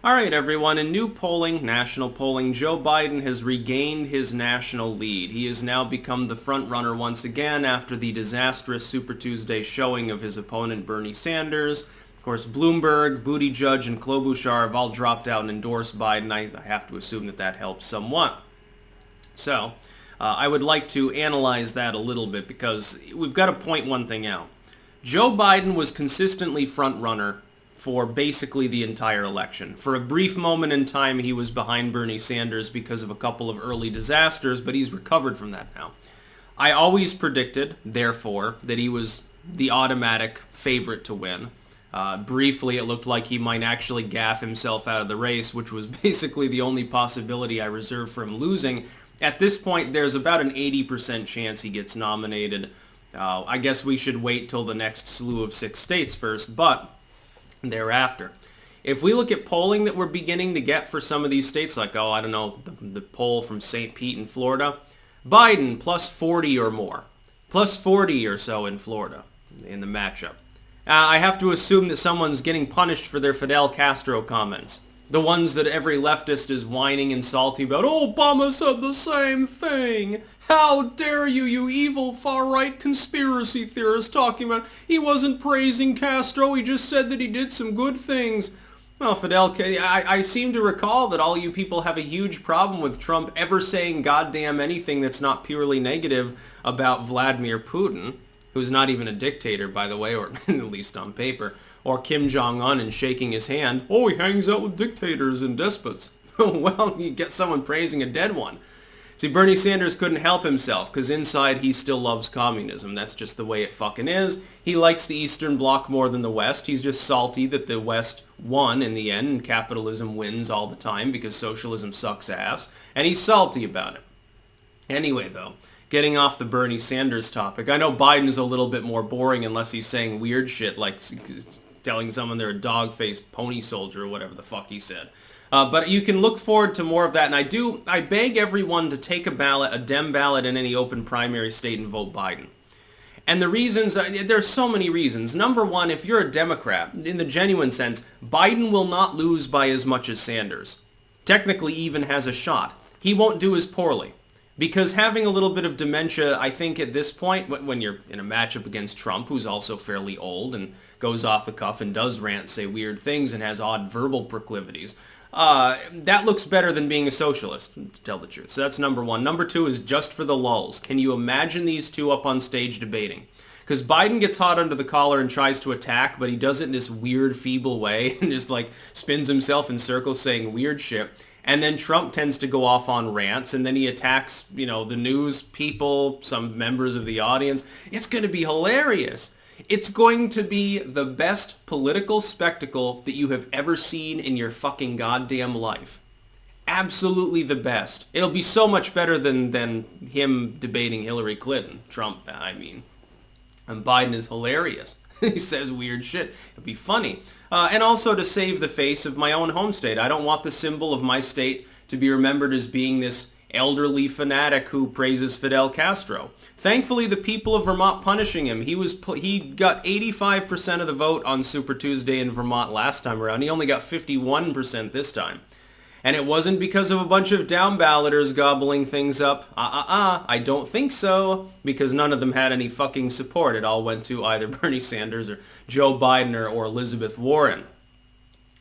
All right, everyone. In new polling, national polling, Joe Biden has regained his national lead. He has now become the front runner once again after the disastrous Super Tuesday showing of his opponent Bernie Sanders. Of course, Bloomberg, Buttigieg, and Klobuchar have all dropped out and endorsed Biden. I have to assume that helps somewhat. So, I would like to analyze that a little bit because we've got to point one thing out. Joe Biden was consistently front runner for basically the entire election. For a brief moment in time, he was behind Bernie Sanders because of a couple of early disasters, but he's recovered from that now. I always predicted, therefore, that he was the automatic favorite to win. Briefly, it looked like he might actually gaff himself out of the race, which was basically the only possibility I reserved for him losing. At this point, there's about an 80% chance he gets nominated. I guess we should wait till the next slew of 6 states first, but thereafter. If we look at polling that we're beginning to get for some of these states, like, the poll from St. Pete in Florida, Biden plus 40 or more, plus 40 or so in Florida in the matchup. I have to assume that someone's getting punished for their Fidel Castro comments. The ones that every leftist is whining and salty about. Oh, Obama said the same thing. How dare you, you evil far-right conspiracy theorist, talking about he wasn't praising Castro, he just said that he did some good things. Well, Fidel, I seem to recall that all you people have a huge problem with Trump ever saying goddamn anything that's not purely negative about Vladimir Putin, who's not even a dictator, by the way, or at least on paper, or Kim Jong-un and shaking his hand. Oh, he hangs out with dictators and despots. Well, you get someone praising a dead one. See, Bernie Sanders couldn't help himself, because inside he still loves communism. That's just the way it fucking is. He likes the Eastern Bloc more than the West. He's just salty that the West won in the end, and capitalism wins all the time because socialism sucks ass. And he's salty about it. Anyway, though, getting off the Bernie Sanders topic, I know Biden's a little bit more boring unless he's saying weird shit like telling someone they're a dog-faced pony soldier or whatever the fuck he said. But you can look forward to more of that, and I beg everyone to take a ballot, a Dem ballot in any open primary state and vote Biden. And the reasons, there's so many reasons. Number one, if you're a Democrat, in the genuine sense, Biden will not lose by as much as Sanders. Technically even has a shot. He won't do as poorly. Because having a little bit of dementia, I think at this point, when you're in a matchup against Trump, who's also fairly old and goes off the cuff and does rant, say weird things, and has odd verbal proclivities, that looks better than being a socialist, to tell the truth. So that's number one. Number two is just for the lulz. Can you imagine these two up on stage debating? Because Biden gets hot under the collar and tries to attack, but he does it in this weird, feeble way and just spins himself in circles saying weird shit. And then Trump tends to go off on rants, and then he attacks, the news people, some members of the audience. It's going to be hilarious. It's going to be the best political spectacle that you have ever seen in your fucking goddamn life. Absolutely the best. It'll be so much better than him debating Hillary Clinton. Trump, I mean. And Biden is hilarious. He says weird shit. It'll be funny. And also to save the face of my own home state. I don't want the symbol of my state to be remembered as being this elderly fanatic who praises Fidel Castro. Thankfully, the people of Vermont punishing him. He got 85% of the vote on Super Tuesday in Vermont last time around. He only got 51% this time. And it wasn't because of a bunch of down-balloters gobbling things up. I don't think so, because none of them had any fucking support. It all went to either Bernie Sanders or Joe Biden or Elizabeth Warren.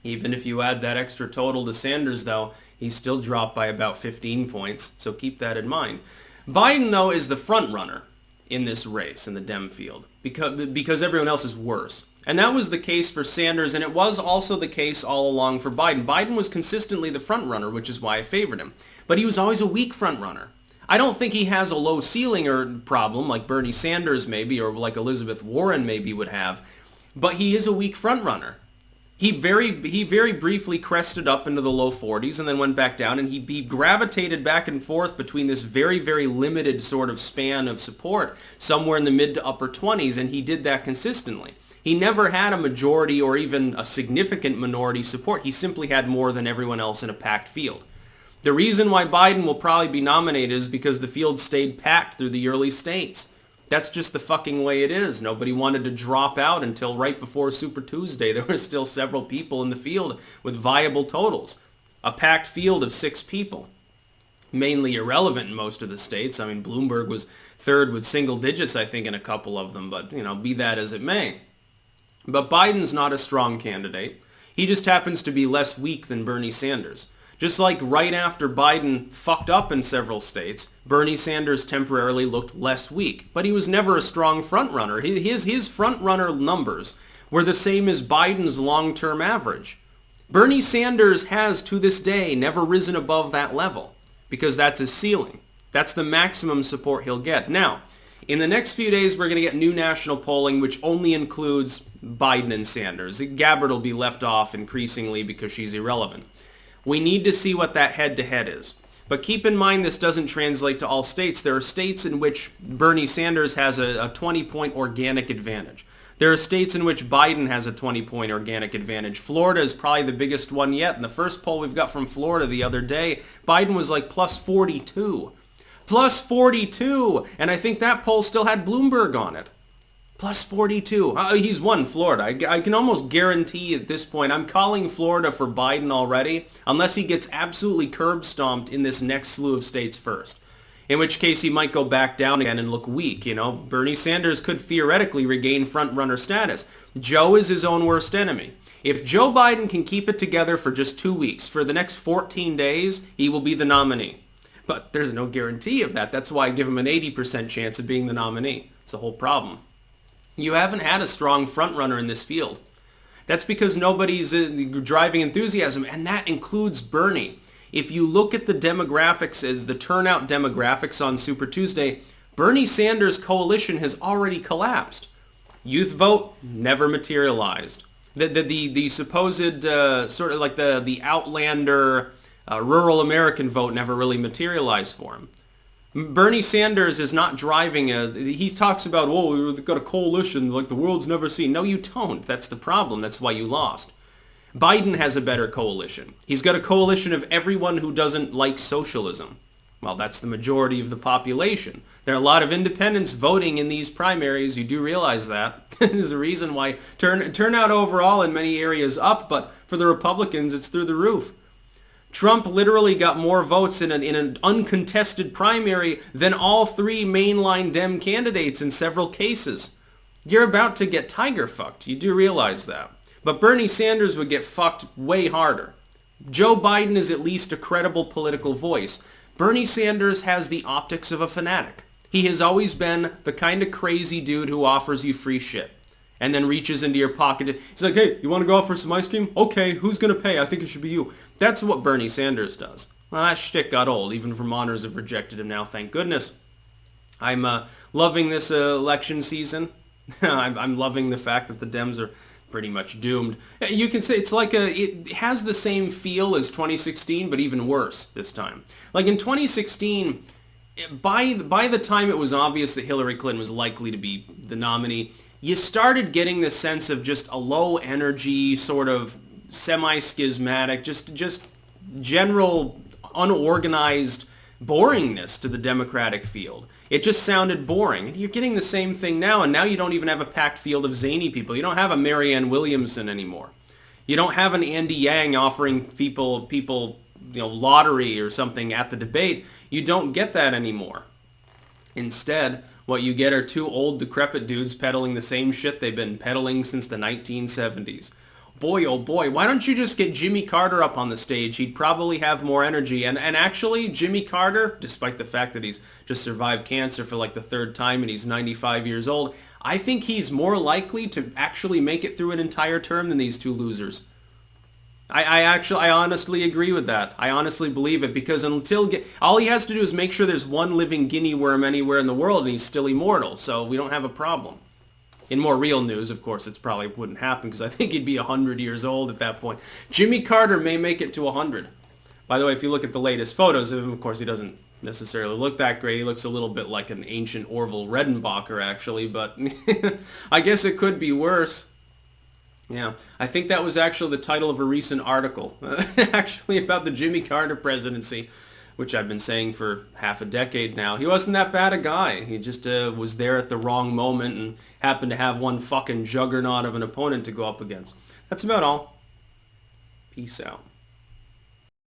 Even if you add that extra total to Sanders, though, he still dropped by about 15 points, so keep that in mind. Biden, though, is the front runner in this race in the Dem field because everyone else is worse. And that was the case for Sanders, and it was also the case all along for Biden. Biden was consistently the front runner, which is why I favored him. But he was always a weak front runner. I don't think he has a low ceiling or problem like Bernie Sanders maybe, or like Elizabeth Warren maybe would have. But he is a weak front runner. He very briefly crested up into the low 40s and then went back down, and he gravitated back and forth between this very, very limited sort of span of support, somewhere in the mid to upper 20s, and he did that consistently. He never had a majority or even a significant minority support. He simply had more than everyone else in a packed field. The reason why Biden will probably be nominated is because the field stayed packed through the early states. That's just the fucking way it is. Nobody wanted to drop out until right before Super Tuesday. There were still several people in the field with viable totals. A packed field of 6 people. Mainly irrelevant in most of the states. I mean, Bloomberg was third with single digits, I think, in a couple of them. But, be that as it may. But Biden's not a strong candidate. He just happens to be less weak than Bernie Sanders. Just like right after Biden fucked up in several states, Bernie Sanders temporarily looked less weak. But he was never a strong frontrunner. His frontrunner numbers were the same as Biden's long-term average. Bernie Sanders has, to this day, never risen above that level because that's his ceiling. That's the maximum support he'll get. Now, in the next few days, we're going to get new national polling, which only includes Biden and Sanders. Gabbard will be left off increasingly because she's irrelevant. We need to see what that head-to-head is. But keep in mind this doesn't translate to all states. There are states in which Bernie Sanders has a 20-point organic advantage. There are states in which Biden has a 20-point organic advantage. Florida is probably the biggest one yet. In the first poll we've got from Florida the other day, Biden was like plus 42. Plus 42! And I think that poll still had Bloomberg on it. Plus 42. He's won Florida. I can almost guarantee at this point, I'm calling Florida for Biden already, unless he gets absolutely curb stomped in this next slew of states first. In which case he might go back down again and look weak, Bernie Sanders could theoretically regain front-runner status. Joe is his own worst enemy. If Joe Biden can keep it together for just 2 weeks, for the next 14 days, he will be the nominee. But there's no guarantee of that. That's why I give him an 80% chance of being the nominee. It's the whole problem. You haven't had a strong frontrunner in this field. That's because nobody's driving enthusiasm, and that includes Bernie. If you look at the demographics, the turnout demographics on Super Tuesday, Bernie Sanders' coalition has already collapsed. Youth vote never materialized. The supposed sort of like the outlander rural American vote never really materialized for him. Bernie Sanders is not driving he talks about, we've got a coalition like the world's never seen. No, you don't. That's the problem. That's why you lost. Biden has a better coalition. He's got a coalition of everyone who doesn't like socialism. Well, that's the majority of the population. There are a lot of independents voting in these primaries. You do realize that. There's a reason why turnout overall in many areas up, but for the Republicans, it's through the roof. Trump literally got more votes in an uncontested primary than all 3 mainline Dem candidates in several cases. You're about to get tiger fucked. You do realize that. But Bernie Sanders would get fucked way harder. Joe Biden is at least a credible political voice. Bernie Sanders has the optics of a fanatic. He has always been the kind of crazy dude who offers you free shit and then reaches into your pocket. He's like, hey, you want to go out for some ice cream? Okay, who's going to pay? I think it should be you. That's what Bernie Sanders does. Well, that shtick got old. Even Vermonters have rejected him now, thank goodness. I'm loving this election season. I'm loving the fact that the Dems are pretty much doomed. You can say it's like it has the same feel as 2016, but even worse this time. Like in 2016, by the time it was obvious that Hillary Clinton was likely to be the nominee, you started getting this sense of just a low energy, sort of semi-schismatic, just general unorganized boringness to the Democratic field. It just sounded boring. And you're getting the same thing now, and now you don't even have a packed field of zany people. You don't have a Marianne Williamson anymore. You don't have an Andy Yang offering people lottery or something at the debate. You don't get that anymore. Instead, what you get are 2 old, decrepit dudes peddling the same shit they've been peddling since the 1970s. Boy, oh boy, why don't you just get Jimmy Carter up on the stage? He'd probably have more energy. And actually, Jimmy Carter, despite the fact that he's just survived cancer for like the 3rd time and he's 95 years old, I think he's more likely to actually make it through an entire term than these 2 losers. I honestly agree with that. I honestly believe it, because all he has to do is make sure there's one living guinea worm anywhere in the world and he's still immortal, so we don't have a problem. In more real news, of course, it probably wouldn't happen because I think he'd be 100 years old at that point. Jimmy Carter may make it to 100. By the way, if you look at the latest photos of him, of course, he doesn't necessarily look that great. He looks a little bit like an ancient Orville Redenbacher, actually, but I guess it could be worse. Yeah, I think that was actually the title of a recent article, actually about the Jimmy Carter presidency. which I've been saying for half a decade now. He wasn't that bad a guy. He just was there at the wrong moment and happened to have one fucking juggernaut of an opponent to go up against. That's about all. Peace out.